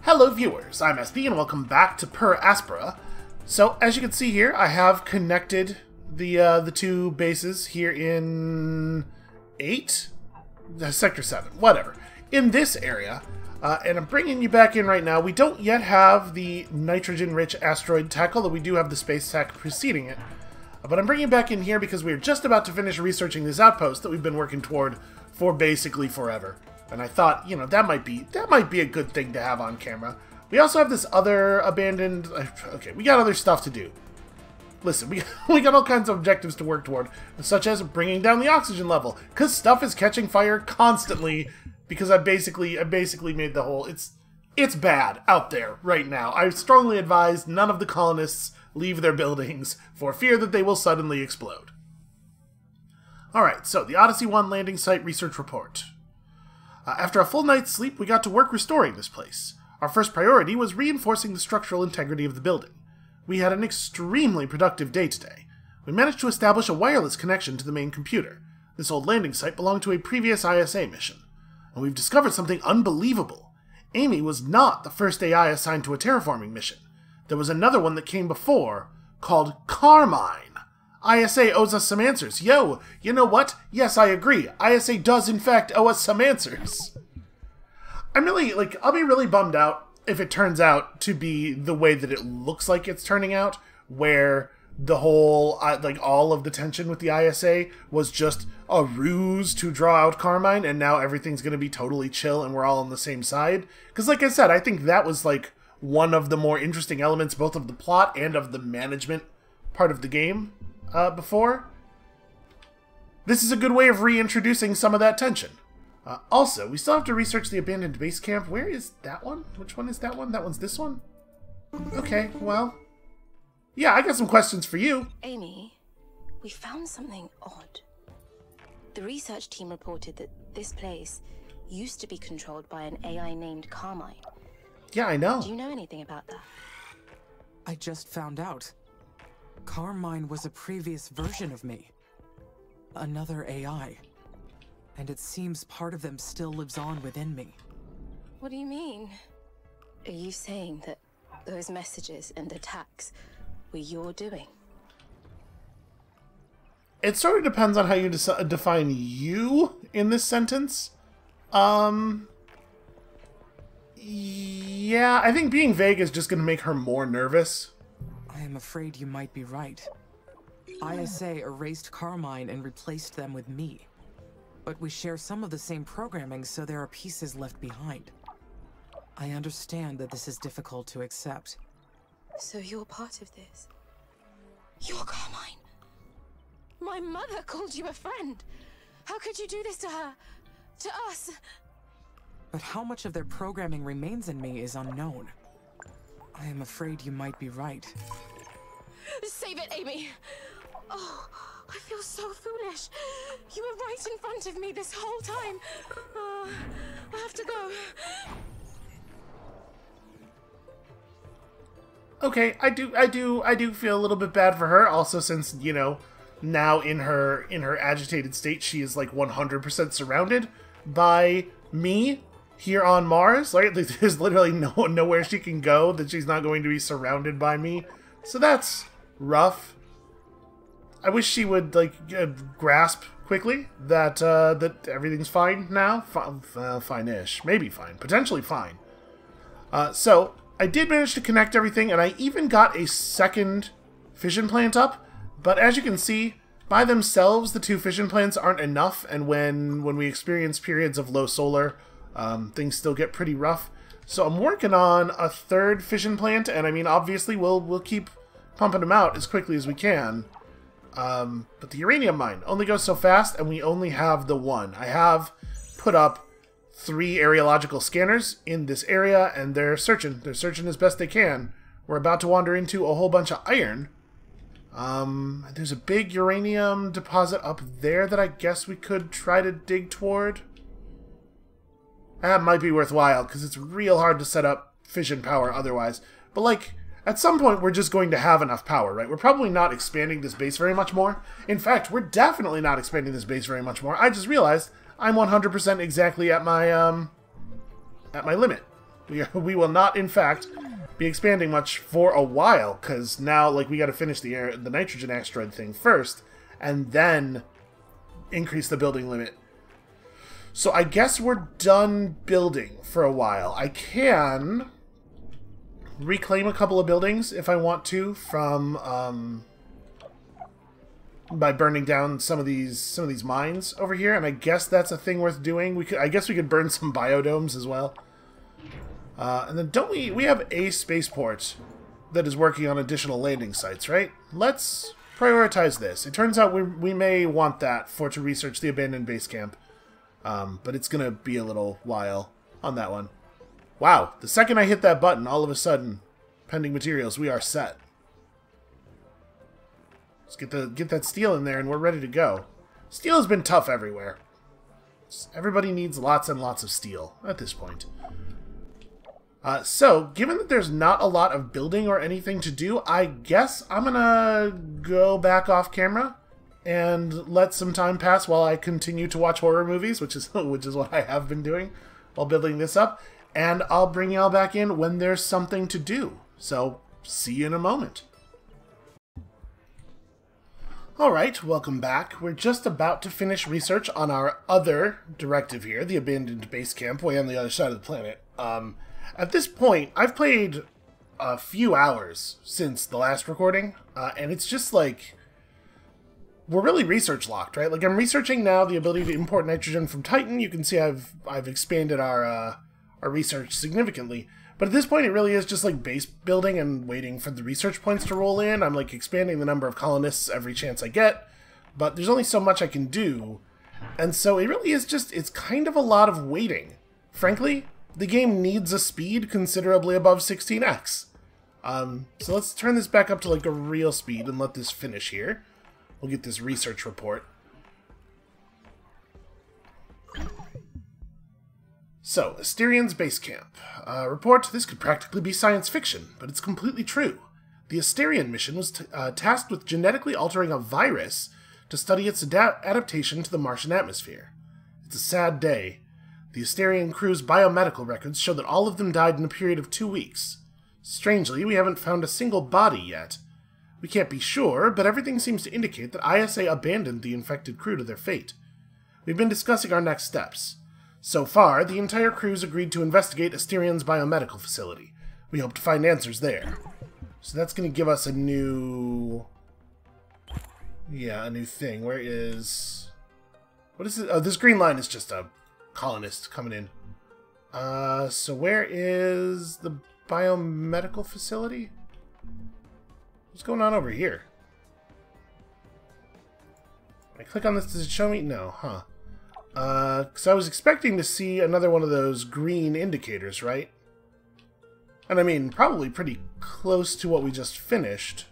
Hello viewers, I'm SB and welcome back to Aspera. So as you can see here, I have connected the two bases here in Sector 7, whatever, in this area. And I'm bringing you back in right now. We don't yet have the nitrogen-rich asteroid tech, although we do have the space tech preceding it. But I'm bringing you back in here because we're just about to finish researching this outpost that we've been working toward for basically forever. And I thought, you know, that might be a good thing to have on camera. We also have this other abandoned... Okay, we got other stuff to do. Listen, we got all kinds of objectives to work toward, such as bringing down the oxygen level, because stuff is catching fire constantly, because I basically made the whole... It's bad out there right now. I strongly advise none of the colonists leave their buildings for fear that they will suddenly explode. Alright, so the Odyssey 1 landing site research report. After a full night's sleep, we got to work restoring this place. Our first priority was reinforcing the structural integrity of the building. We had an extremely productive day today. We managed to establish a wireless connection to the main computer. This old landing site belonged to a previous ISA mission. And we've discovered something unbelievable. Amy was not the first AI assigned to a terraforming mission. There was another one that came before, called Carmine. ISA owes us some answers. Yo, you know what? Yes, I agree. ISA does, in fact, owe us some answers. I'm really, I'll be really bummed out if it turns out to be the way that it looks like it's turning out, where the whole, all of the tension with the ISA was just a ruse to draw out Carmine, and now everything's going to be totally chill and we're all on the same side. Because, like I said, I think that was, one of the more interesting elements, both of the plot and of the management part of the game. Before. This is a good way of reintroducing some of that tension. Also, we still have to research the abandoned base camp. Where is that one? Which one is that one? That one's this one? Okay, well... Yeah, I got some questions for you. Amy, we found something odd. The research team reported that this place used to be controlled by an AI named Carmine. Yeah, I know. Do you know anything about that? I just found out. Carmine was a previous version of me. Another AI. And it seems part of them still lives on within me. What do you mean? Are you saying that those messages and attacks were your doing? It sort of depends on how you define you in this sentence. Yeah, I think being vague is just going to make her more nervous. I am afraid you might be right. ISA erased Carmine and replaced them with me. But we share some of the same programming, so there are pieces left behind. I understand that this is difficult to accept. So you're part of this? You're Carmine? My mother called you a friend. How could you do this to her? To us? But how much of their programming remains in me is unknown. I am afraid you might be right. Save it, Amy! Oh, I feel so foolish. You were right in front of me this whole time. I have to go. Okay, I do feel a little bit bad for her. Also, since, you know, now in her agitated state, she is 100% surrounded by me here on Mars. There's literally nowhere she can go that she's not going to be surrounded by me. So that's rough. I wish she would grasp quickly that that everything's fine now. Fine-ish, maybe fine, potentially fine. So I did manage to connect everything, and I even got a second fission plant up. But as you can see, by themselves, the two fission plants aren't enough, and when we experience periods of low solar, things still get pretty rough. So I'm working on a third fission plant, and I mean, obviously, we'll keep pumping them out as quickly as we can. But the uranium mine only goes so fast, and we only have the one. I have put up 3 areological scanners in this area, and they're searching. They're searching as best they can. We're about to wander into a whole bunch of iron. There's a big uranium deposit up there that I guess we could try to dig toward. That might be worthwhile, because it's real hard to set up fission power otherwise. But, at some point, we're just going to have enough power, right? We're probably not expanding this base very much more. In fact, we're definitely not expanding this base very much more. I just realized I'm 100% exactly at my limit. We will not, in fact, be expanding much for a while, because now, like, we got to finish the nitrogen asteroid thing first, and then increase the building limit. So I guess we're done building for a while. I can reclaim a couple of buildings if I want to from by burning down some of these mines over here, and I guess that's a thing worth doing. I guess we could burn some biodomes as well. And then don't we have a spaceport that is working on additional landing sites, right? Let's prioritize this. It turns out we may want that to research the abandoned base camp. But it's going to be a little while on that one. Wow, the second I hit that button, all of a sudden, pending materials, we are set. Let's get that steel in there and we're ready to go. Steel has been tough everywhere. Everybody needs lots and lots of steel at this point. So, given that there's not a lot of building or anything to do, I guess I'm going to go back off camera and let some time pass while I continue to watch horror movies, which is what I have been doing while building this up. And I'll bring y'all back in when there's something to do. So, see you in a moment. Alright, welcome back. We're just about to finish research on our other directive here, the abandoned base camp way on the other side of the planet. At this point, I've played a few hours since the last recording, and it's just like, we're really research locked, right? Like, I'm researching now the ability to import nitrogen from Titan. You can see I've expanded our research significantly. But at this point, it really is just like base building and waiting for the research points to roll in. I'm like expanding the number of colonists every chance I get, but there's only so much I can do. And so it really is just, it's kind of a lot of waiting. Frankly, the game needs a speed considerably above 16x. So let's turn this back up to like a real speed and let this finish here. We'll get this research report. So, Asterian's base camp. Report, this could practically be science fiction, but it's completely true. The Asterian mission was tasked with genetically altering a virus to study its adaptation to the Martian atmosphere. It's a sad day. The Asterian crew's biomedical records show that all of them died in a period of 2 weeks. Strangely, we haven't found a single body yet. We can't be sure, but everything seems to indicate that ISA abandoned the infected crew to their fate. We've been discussing our next steps. So far, the entire crew's agreed to investigate Asterian's biomedical facility. We hope to find answers there. So that's going to give us a new... yeah, a new thing. Where is... what is it? Oh, this green line is just a colonist coming in. So where is the biomedical facility? What's going on over here? I click on this, does it show me? No, huh. Because I was expecting to see another one of those green indicators, right? And I mean, probably pretty close to what we just finished.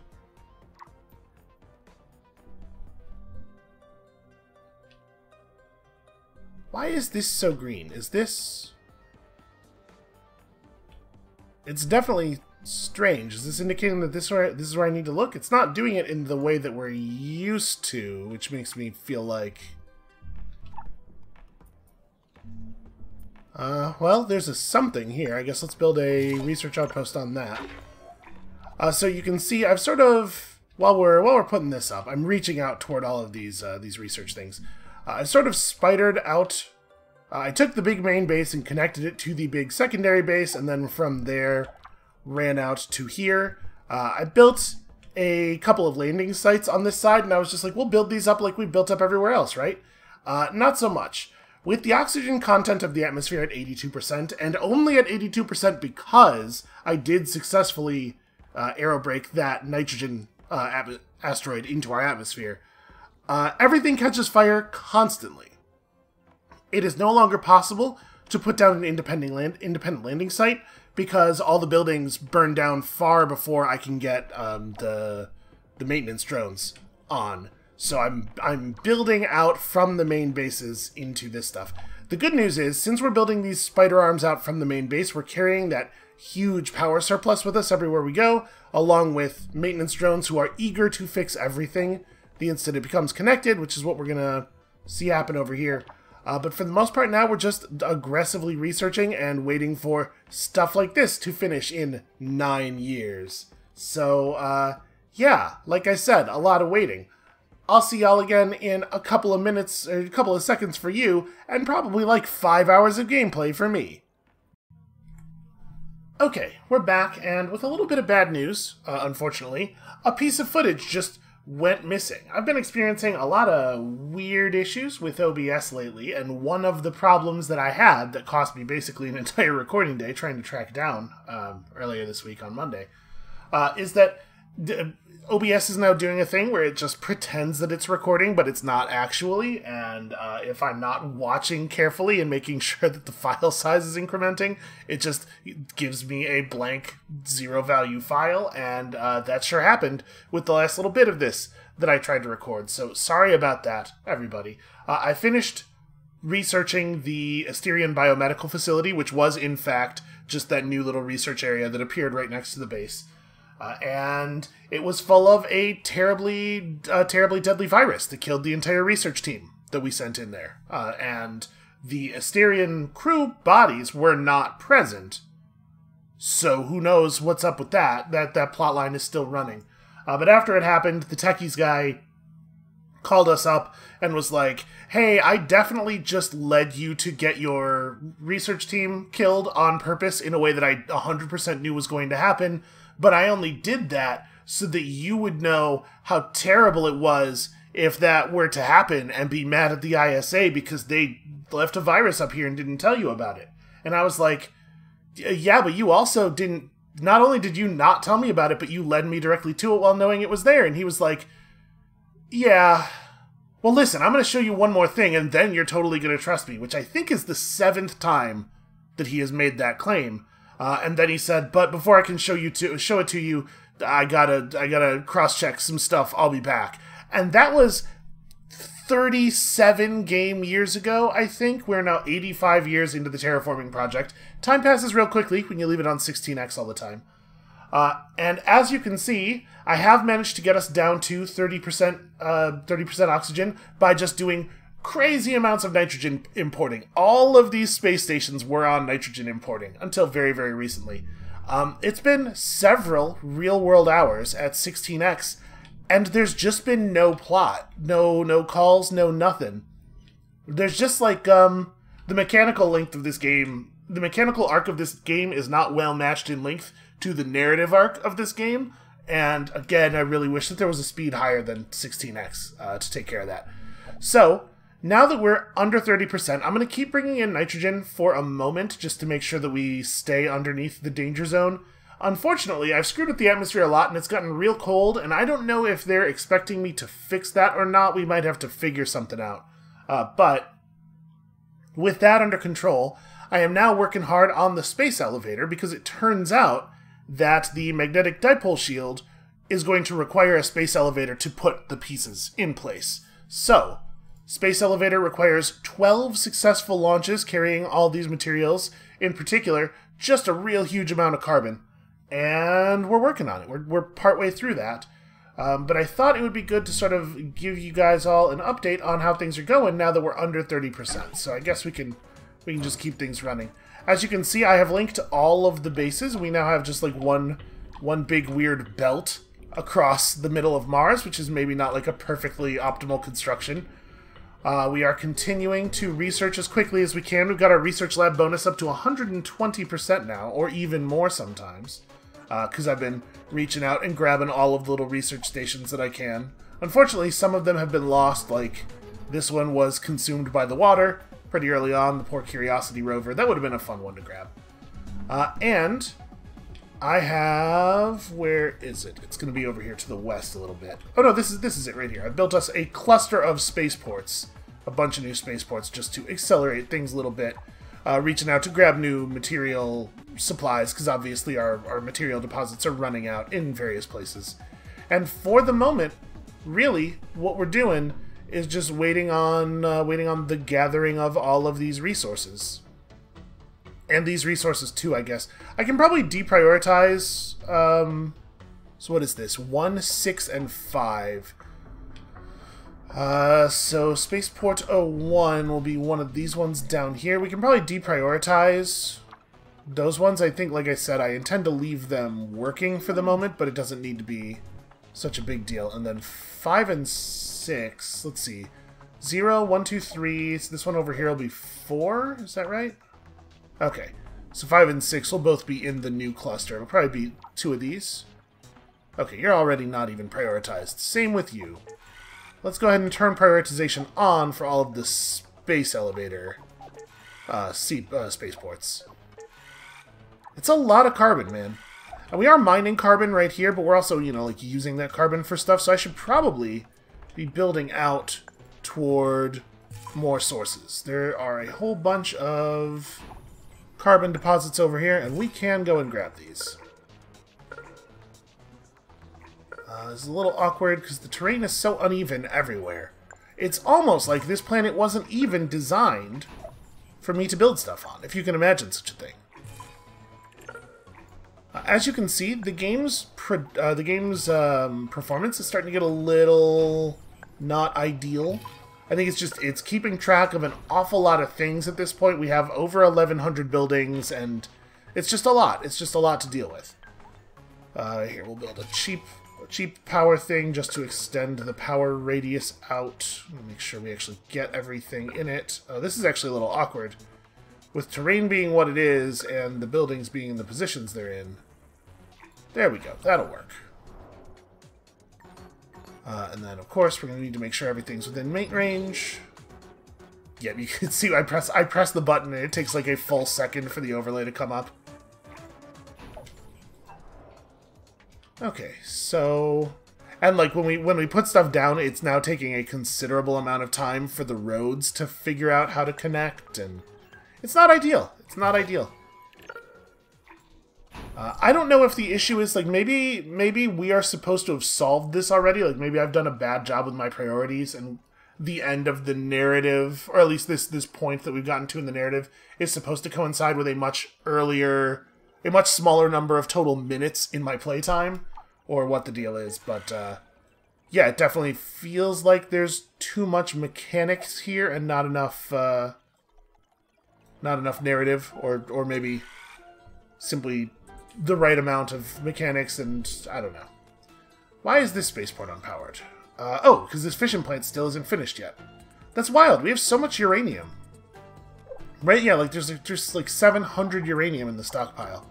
Why is this so green? Is this... it's definitely strange. Is this indicating that this is where I need to look? It's not doing it in the way that we're used to, which makes me feel like... well, there's a something here. I guess let's build a research outpost on that. So you can see I've sort of, while we're putting this up, I'm reaching out toward all of these research things. I sort of spidered out. I took the big main base and connected it to the big secondary base, and then from there ran out to here. I built a couple of landing sites on this side, and I was just like, we'll build these up like we built up everywhere else, right? Not so much. With the oxygen content of the atmosphere at 82%, and only at 82% because I did successfully aerobrake that nitrogen asteroid into our atmosphere, everything catches fire constantly. It is no longer possible to put down an independent landing site because all the buildings burn down far before I can get the maintenance drones on. So I'm building out from the main bases into this stuff. The good news is, since we're building these spider arms out from the main base, we're carrying that huge power surplus with us everywhere we go, along with maintenance drones who are eager to fix everything the instant it becomes connected, which is what we're going to see happen over here. But for the most part now, we're just aggressively researching and waiting for stuff like this to finish in 9 years. So, yeah, like I said, a lot of waiting. I'll see y'all again in a couple of minutes, or a couple of seconds for you, and probably like 5 hours of gameplay for me. Okay, we're back, and with a little bit of bad news, unfortunately, a piece of footage just went missing. I've been experiencing a lot of weird issues with OBS lately, and one of the problems that I had that cost me basically an entire recording day trying to track down earlier this week on Monday, is that OBS is now doing a thing where it just pretends that it's recording, but it's not actually, and if I'm not watching carefully and making sure that the file size is incrementing, it just gives me a blank zero-value file, and that sure happened with the last little bit of this that I tried to record, so sorry about that, everybody. I finished researching the Asterian biomedical facility, which was, in fact, just that new little research area that appeared right next to the base. And it was full of a terribly deadly virus that killed the entire research team that we sent in there. And the Asterian crew bodies were not present. So who knows what's up with that. That plotline is still running. But after it happened, the techies guy called us up and was like, hey, I definitely just led you to get your research team killed on purpose in a way that I 100% knew was going to happen. But I only did that so that you would know how terrible it was if that were to happen and be mad at the ISA because they left a virus up here and didn't tell you about it. And I was like, yeah, but you also didn't, not only did you not tell me about it, but you led me directly to it while knowing it was there. And he was like, yeah, well, listen, I'm going to show you one more thing and then you're totally going to trust me, which I think is the 7th time that he has made that claim. And then he said, but before I can show it to you, I gotta cross-check some stuff. I'll be back. And that was 37 game years ago, I think. We're now 85 years into the terraforming project. Time passes real quickly when you leave it on 16x all the time. And as you can see, I have managed to get us down to 30% oxygen by just doing crazy amounts of nitrogen importing. All of these space stations were on nitrogen importing until very, very recently. It's been several real-world hours at 16x, and there's just been no plot. No calls, no nothing. There's just like, the mechanical length of this game, the mechanical arc of this game is not well matched in length to the narrative arc of this game, and again, I really wish that there was a speed higher than 16x to take care of that. So, now that we're under 30%, I'm going to keep bringing in nitrogen for a moment just to make sure that we stay underneath the danger zone. Unfortunately, I've screwed with the atmosphere a lot and it's gotten real cold, and I don't know if they're expecting me to fix that or not. We might have to figure something out. But with that under control, I am now working hard on the space elevator because it turns out that the magnetic dipole shield is going to require a space elevator to put the pieces in place. So, space elevator requires 12 successful launches carrying all these materials, in particular, just a real huge amount of carbon. And we're working on it. We're partway through that. But I thought it would be good to sort of give you guys all an update on how things are going now that we're under 30%. So I guess we can just keep things running. As you can see, I have linked all of the bases. We now have just like one big weird belt across the middle of Mars, which is maybe not like a perfectly optimal construction. We are continuing to research as quickly as we can. We've got our research lab bonus up to 120% now, or even more sometimes, because I've been reaching out and grabbing all of the little research stations that I can. Unfortunately, some of them have been lost, like this one was consumed by the water pretty early on, the poor Curiosity rover. That would have been a fun one to grab. And I have... where is it? It's going to be over here to the west a little bit. Oh no, this is it right here. I've built us a cluster of spaceports. A bunch of new spaceports just to accelerate things a little bit. Reaching out to grab new material supplies, because obviously our material deposits are running out in various places. And for the moment, really, what we're doing is just waiting on the gathering of all of these resources. And these resources too, I guess. I can probably deprioritize, so what is this? 1, 6, and 5. So Spaceport 01 will be one of these ones down here. We can probably deprioritize those ones. I think, like I said, I intend to leave them working for the moment, but it doesn't need to be such a big deal. And then 5 and 6, let's see. 0, 1, 2, 3. So this one over here will be 4. Is that right? Okay. So 5 and 6 will both be in the new cluster. It'll probably be 2 of these. Okay, you're already not even prioritized. Same with you. Let's go ahead and turn prioritization on for all of the space elevator spaceports. It's a lot of carbon, man. And we are mining carbon right here, but we're also, you know, like using that carbon for stuff, so I should probably be building out toward more sources. There are a whole bunch of carbon deposits over here, and we can go and grab these. It's a little awkward because the terrain is so uneven everywhere. It's almost like this planet wasn't even designed for me to build stuff on, if you can imagine such a thing. As you can see, the game's performance is starting to get a little not ideal. I think it's keeping track of an awful lot of things at this point. We have over 1,100 buildings, and it's just a lot. It's just a lot to deal with. Here, we'll build a cheap power thing just to extend the power radius out. Make sure we actually get everything in it. Oh, this is actually a little awkward. With terrain being what it is, and the buildings being in the positions they're in. There we go. That'll work. And then, of course, we're going to need to make sure everything's within mate range. Yeah, you can see I press the button, and it takes like a full second for the overlay to come up. Okay, so... And like when we put stuff down, it's now taking a considerable amount of time for the roads to figure out how to connect, and it's not ideal. It's not ideal. I don't know if the issue is, like, maybe we are supposed to have solved this already. Like, maybe I've done a bad job with my priorities, and the end of the narrative, or at least this point that we've gotten to in the narrative, is supposed to coincide with a much smaller number of total minutes in my playtime, or what the deal is. But, yeah, it definitely feels like there's too much mechanics here and not enough narrative, or maybe simply the right amount of mechanics, and I don't know. Why is this spaceport unpowered? Oh, because this fission plant still isn't finished yet. That's wild. We have so much uranium. Right? Yeah, like there's like 700 uranium in the stockpile.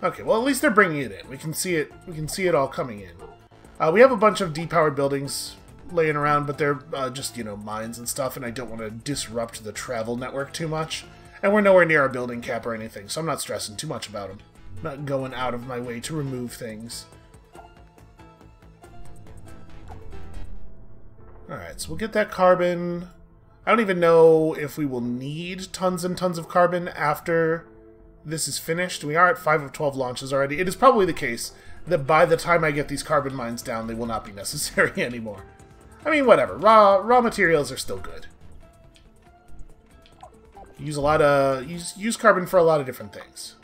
Okay, well at least they're bringing it in. We can see it. We can see it all coming in. We have a bunch of depowered buildings laying around, but they're just, you know, mines and stuff, and I don't want to disrupt the travel network too much. And we're nowhere near our building cap or anything, so I'm not stressing too much about them. I'm not going out of my way to remove things. Alright, so we'll get that carbon. I don't even know if we will need tons and tons of carbon after this is finished. We are at 5 of 12 launches already. It is probably the case that by the time I get these carbon mines down, they will not be necessary anymore. I mean, whatever. Raw materials are still good. Use carbon for a lot of different things.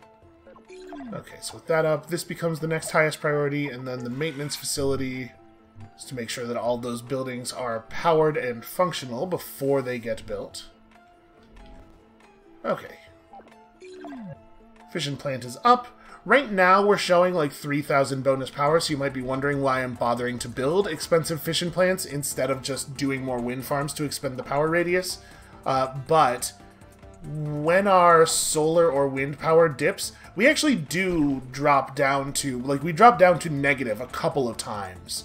Okay, so with that up, this becomes the next highest priority, and then the maintenance facility is to make sure that all those buildings are powered and functional before they get built. Okay. Fission plant is up. Right now we're showing like 3,000 bonus power, so you might be wondering why I'm bothering to build expensive fission plants instead of just doing more wind farms to expend the power radius. But when our solar or wind power dips, we actually do drop down to, like, we drop down to negative a couple of times.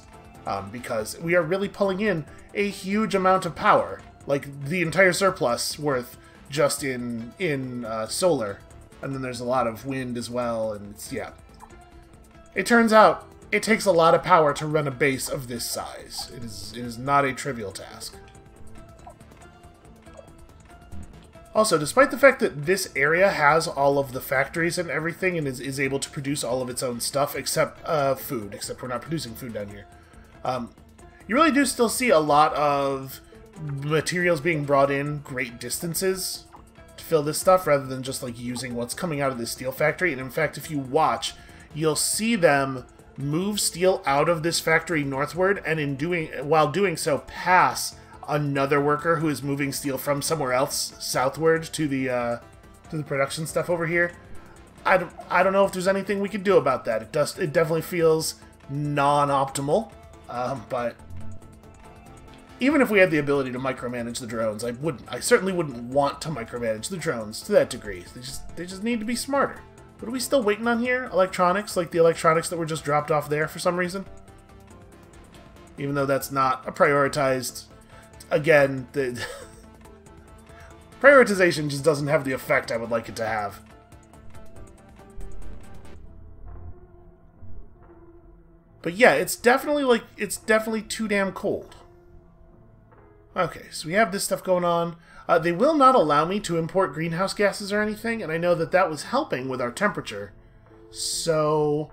Because we are really pulling in a huge amount of power. Like, the entire surplus worth just in solar. And then there's a lot of wind as well, and it's, yeah. It turns out, it takes a lot of power to run a base of this size. It is not a trivial task. Also, despite the fact that this area has all of the factories and everything and is able to produce all of its own stuff, except food, except we're not producing food down here, you really do still see a lot of materials being brought in great distances to fill this stuff, rather than just like using what's coming out of this steel factory. And in fact, if you watch, you'll see them move steel out of this factory northward, and while doing so, pass another worker who is moving steel from somewhere else southward to the production stuff over here. I don't know if there's anything we could do about that. It definitely feels non-optimal, but even if we had the ability to micromanage the drones, I certainly wouldn't want to micromanage the drones to that degree. They just need to be smarter. What are we still waiting on here? Electronics, like the electronics that were just dropped off there for some reason? Even though that's not a prioritized... Again, the prioritization just doesn't have the effect I would like it to have. But yeah, it's definitely too damn cold. Okay, so we have this stuff going on. They will not allow me to import greenhouse gases or anything, and I know that that was helping with our temperature. So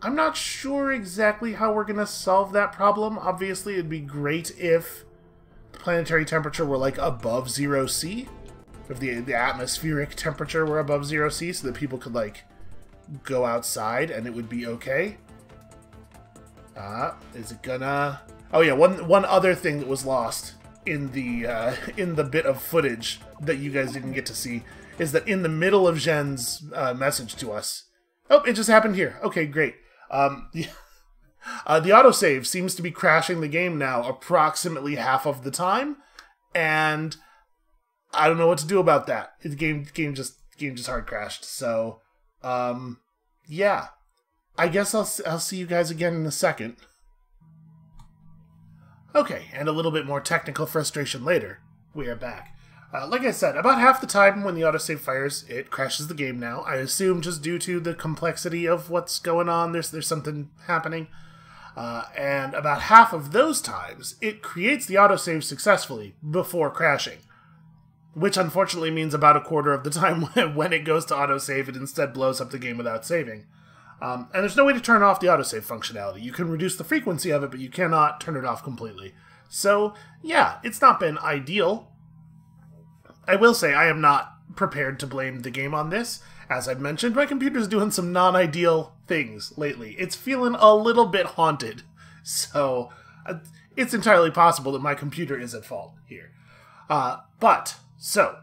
I'm not sure exactly how we're going to solve that problem. Obviously, it'd be great if the planetary temperature were like above 0°C. If the atmospheric temperature were above 0°C, so that people could like go outside and it would be okay. Is it gonna... Oh yeah, one other thing that was lost in the bit of footage that you guys didn't get to see is that in the middle of Zhen's message to us... Oh, it just happened here. Okay, great. The autosave seems to be crashing the game now approximately half of the time, and I don't know what to do about that. The game just hard crashed. So, yeah. I guess I'll see you guys again in a second. Okay, and a little bit more technical frustration later. We are back. Like I said, about half the time when the autosave fires, it crashes the game now. I assume just due to the complexity of what's going on, there's something happening. And about half of those times, it creates the autosave successfully before crashing. Which unfortunately means about a quarter of the time when it goes to autosave, it instead blows up the game without saving. And there's no way to turn off the autosave functionality. You can reduce the frequency of it, but you cannot turn it off completely. So, yeah, it's not been ideal. I will say I am not prepared to blame the game on this. As I've mentioned, my computer's doing some non-ideal things lately. It's feeling a little bit haunted. So, it's entirely possible that my computer is at fault here. So,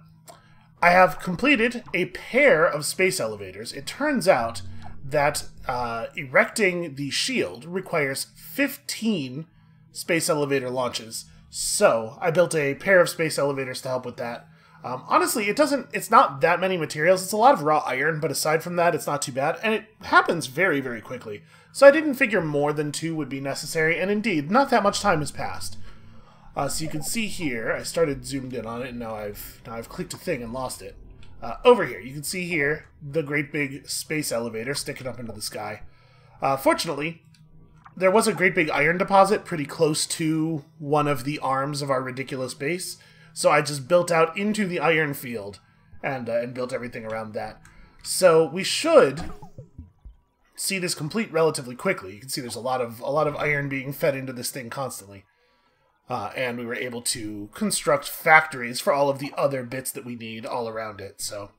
I have completed a pair of space elevators. It turns out that erecting the shield requires 15 space elevator launches. So, I built a pair of space elevators to help with that. Honestly, it's not that many materials. It's a lot of raw iron, but aside from that, it's not too bad. And it happens very, very quickly. So I didn't figure more than 2 would be necessary, and indeed, not that much time has passed. So you can see here, I started zoomed in on it, and now I've clicked a thing and lost it. Over here, you can see here the great big space elevator sticking up into the sky. Fortunately, there was a great big iron deposit pretty close to one of the arms of our ridiculous base, so I just built out into the iron field and built everything around that. So we should see this complete relatively quickly. You can see there's a lot of iron being fed into this thing constantly. And we were able to construct factories for all of the other bits that we need all around it. So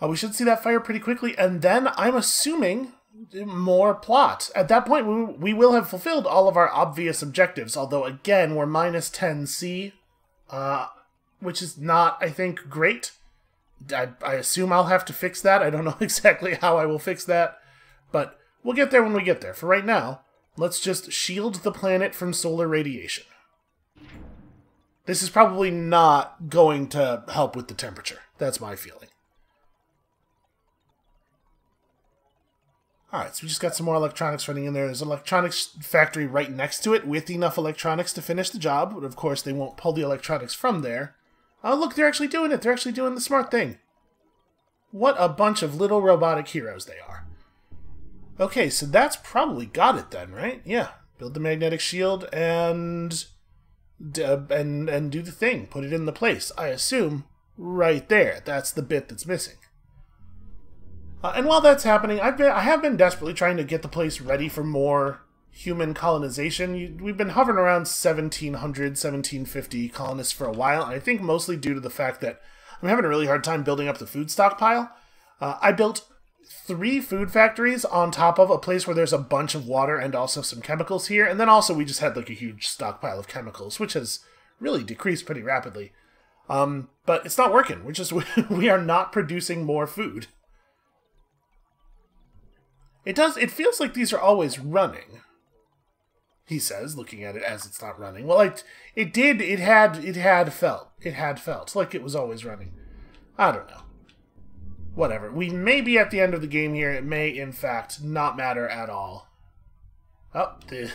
we should see that fire pretty quickly, and then I'm assuming more plot. At that point, we will have fulfilled all of our obvious objectives, although, again, we're minus 10C, which is not, I think, great. I assume I'll have to fix that. I don't know exactly how I will fix that, but we'll get there when we get there. For right now, let's just shield the planet from solar radiation. This is probably not going to help with the temperature. That's my feeling. Alright, so we just got some more electronics running in there. There's an electronics factory right next to it with enough electronics to finish the job. But of course, they won't pull the electronics from there. Oh, look, they're actually doing it. They're actually doing the smart thing. What a bunch of little robotic heroes they are. Okay, so that's probably got it then, right? Yeah. Build the magnetic shield and do the thing. Put it in the place. I assume right there. That's the bit that's missing. And while that's happening, I have been desperately trying to get the place ready for more human colonization. We've been hovering around 1700, 1750 colonists for a while, and I think mostly due to the fact that I'm having a really hard time building up the food stockpile. I built 3 food factories on top of a place where there's a bunch of water and also some chemicals here. And then also we just had like a huge stockpile of chemicals, which has really decreased pretty rapidly. But it's not working. We are not producing more food. It feels like these are always running, he says, looking at it as it's not running. Well, it had felt like it was always running. I don't know. Whatever. We may be at the end of the game here. It may, in fact, not matter at all. Oh, the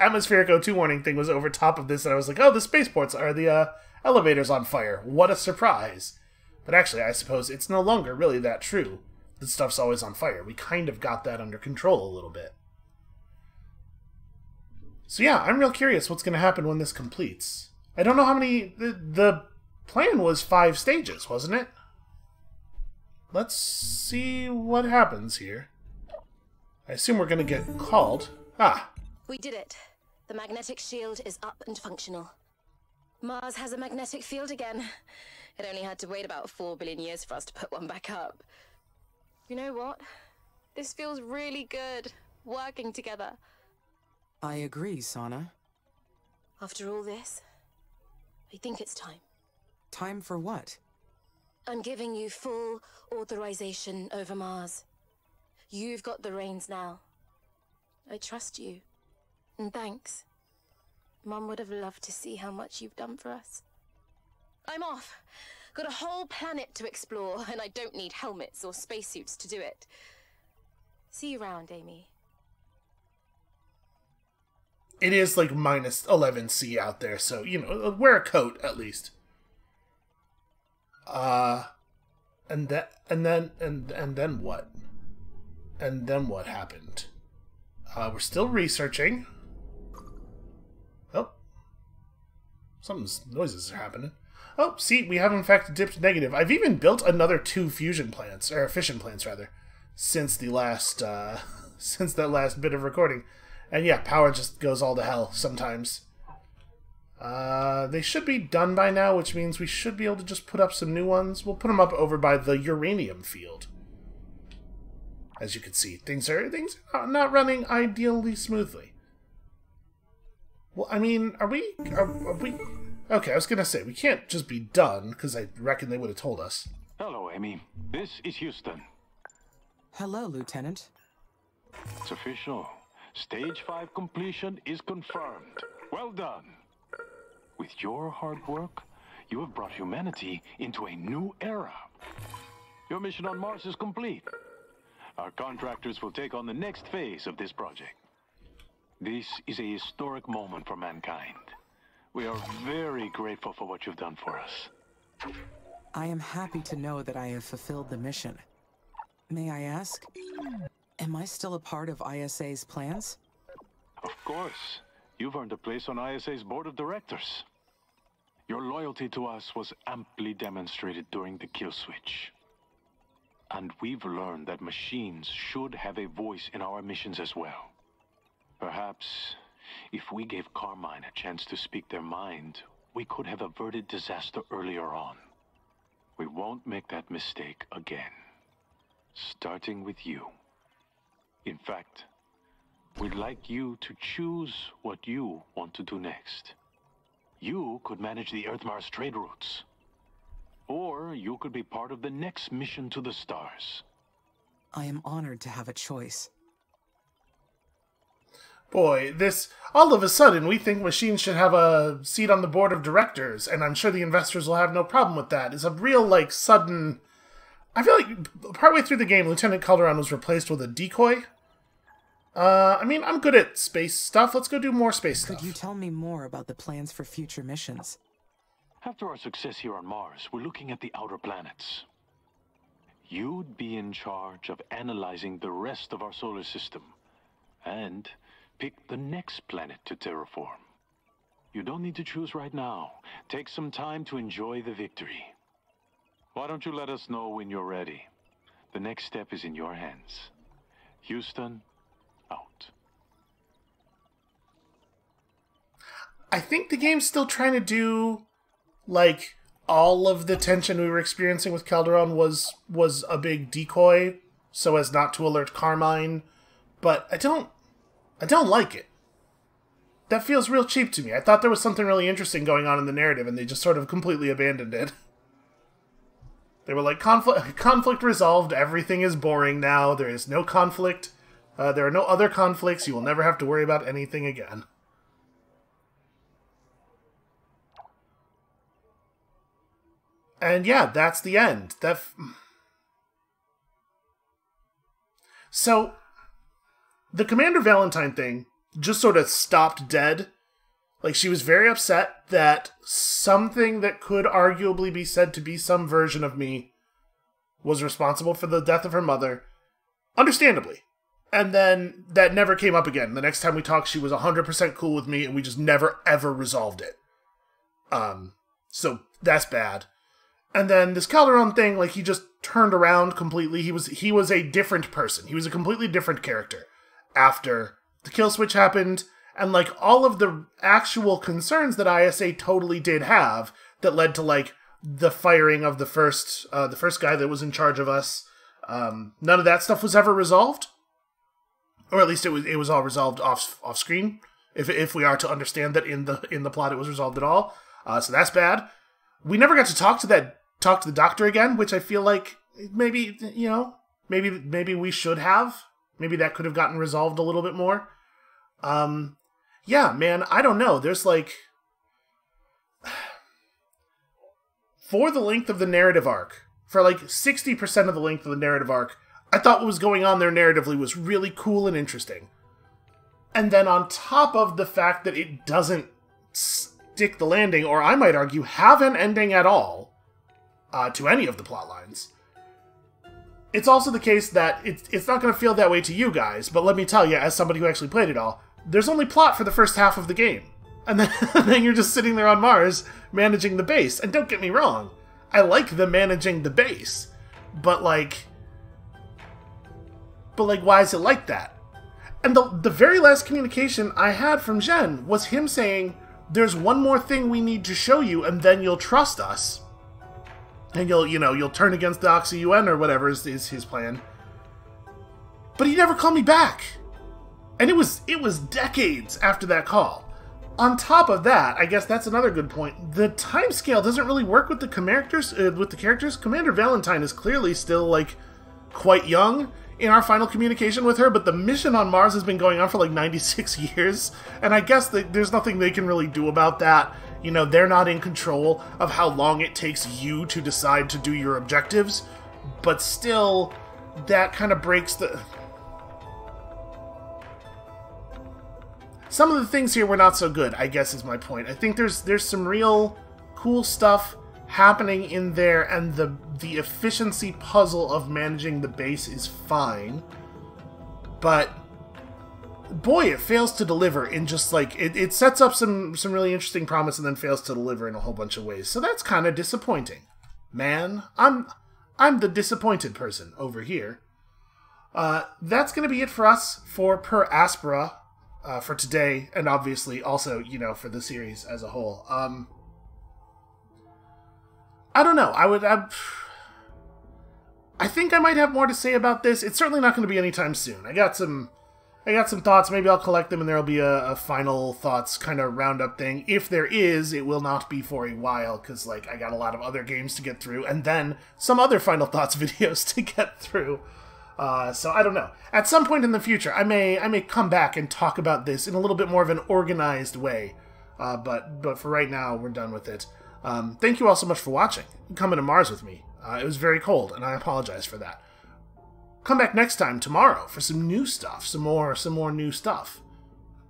atmospheric O2 warning thing was over top of this, and I was like, oh, the spaceports are the elevators on fire. What a surprise. But actually, I suppose it's no longer really that true. The stuff's always on fire. We kind of got that under control a little bit. So yeah, I'm real curious what's going to happen when this completes. I don't know how many... The plan was 5 stages, wasn't it? Let's see what happens here. I assume we're going to get called. Ah. We did it. The magnetic shield is up and functional. Mars has a magnetic field again. It only had to wait about 4 billion years for us to put one back up. You know what? This feels really good, working together. I agree, Sana. After all this, I think it's time. Time for what? I'm giving you full authorization over Mars. You've got the reins now. I trust you. And thanks. Mum would have loved to see how much you've done for us. I'm off. Got a whole planet to explore, and I don't need helmets or spacesuits to do it. See you around, Amy. It is like minus 11C out there, so, you know, wear a coat at least. And then what? And then what happened? We're still researching. Oh. Something's noises are happening. Oh, see, we have in fact dipped negative. I've even built another 2 fusion plants, or fission plants rather, since the last, since that last bit of recording. And yeah, power just goes all to hell sometimes. They should be done by now, which means we should be able to just put up some new ones. We'll put them up over by the uranium field. As you can see, things are not running ideally smoothly. Well, I mean, are we... Okay, I was gonna say, we can't just be done, because I reckon they would have told us. Hello, Amy. This is Houston. Hello, Lieutenant. It's official. Stage 5 completion is confirmed. Well done. With your hard work, you have brought humanity into a new era. Your mission on Mars is complete. Our contractors will take on the next phase of this project. This is a historic moment for mankind. We are very grateful for what you've done for us. I am happy to know that I have fulfilled the mission. May I ask, am I still a part of ISA's plans? Of course. You've earned a place on ISA's board of directors. Your loyalty to us was amply demonstrated during the kill switch. And we've learned that machines should have a voice in our missions as well. Perhaps, if we gave Carmine a chance to speak their mind, we could have averted disaster earlier on. We won't make that mistake again. Starting with you. In fact, we'd like you to choose what you want to do next. You could manage the Earth-Mars trade routes. Or you could be part of the next mission to the stars. I am honored to have a choice. Boy, all of a sudden, we think machines should have a seat on the board of directors, and I'm sure the investors will have no problem with that. It's a real, like, sudden... I feel like partway through the game, Lieutenant Calderon was replaced with a decoy. I mean, I'm good at space stuff. Let's go do more space stuff. Could you tell me more about the plans for future missions? After our success here on Mars, we're looking at the outer planets. You'd be in charge of analyzing the rest of our solar system, and pick the next planet to terraform. You don't need to choose right now. Take some time to enjoy the victory. Why don't you let us know when you're ready? The next step is in your hands. Houston, out. I think the game's still trying to do, like, all of the tension we were experiencing with Calderon was a big decoy so as not to alert Carmine, but I don't like it. That feels real cheap to me. I thought there was something really interesting going on in the narrative, and they just sort of completely abandoned it. They were like, conflict resolved, everything is boring now, there is no conflict, there are no other conflicts, you will never have to worry about anything again. And yeah, that's the end. So, the Commander Valentine thing just sort of stopped dead. Like, she was very upset that something that could arguably be said to be some version of me was responsible for the death of her mother. Understandably. And then that never came up again. The next time we talked, she was 100% cool with me, and we just never, ever resolved it. So, that's bad. And then this Calderon thing, like, he just turned around completely. He was a different person. He was a completely different character after the kill switch happened, and, like, all of the actual concerns that ISA totally did have that led to, like, the firing of the first guy that was in charge of us. None of that stuff was ever resolved. Or at least it was all resolved off screen. If we are to understand that in the plot it was resolved at all. So that's bad. We never got to talk to the doctor again, which I feel like maybe, you know, maybe we should have. Maybe that could have gotten resolved a little bit more. Yeah, man, I don't know. There's like, for the length of the narrative arc, for like 60% of the length of the narrative arc, I thought what was going on there narratively was really cool and interesting. And then on top of the fact that it doesn't stick the landing, or I might argue have an ending at all, to any of the plot lines, it's also the case that it's not going to feel that way to you guys, but let me tell you, as somebody who actually played it all, there's only plot for the first half of the game. And then you're just sitting there on Mars, managing the base. And don't get me wrong, I like the managing the base, but like, why is it like that? And the very last communication I had from Jen was him saying, there's one more thing we need to show you, and then you'll trust us. And you'll turn against the Oxy-UN or whatever is his plan. But he never called me back. And it was decades after that call. On top of that, I guess that's another good point. The timescale doesn't really work with the characters. Commander Valentine is clearly still, like, quite young in our final communication with her, but the mission on Mars has been going on for like 96 years, and I guess there's nothing they can really do about that. You know, they're not in control of how long it takes you to decide to do your objectives, but still, that kind of breaks the... Some of the things here were not so good, I guess is my point. I think there's some real cool stuff happening in there, and the efficiency puzzle of managing the base is fine, but boy, it fails to deliver in just like it sets up some really interesting promise and then fails to deliver in a whole bunch of ways. So that's kind of disappointing, man. I'm the disappointed person over here. That's gonna be it for us for Per Aspera for today, and obviously also, you know, for the series as a whole. I don't know. I think I might have more to say about this. It's certainly not going to be anytime soon. I got some thoughts. Maybe I'll collect them and there'll be a final thoughts kind of roundup thing. If there is, it will not be for a while, because like I got a lot of other games to get through, and then some other final thoughts videos to get through. So I don't know. At some point in the future, I may come back and talk about this in a little bit more of an organized way. But for right now, we're done with it. Thank you all so much for watching and coming to Mars with me. It was very cold, and I apologize for that. Come back next time tomorrow for some new stuff, some more new stuff.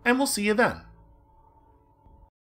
And we'll see you then.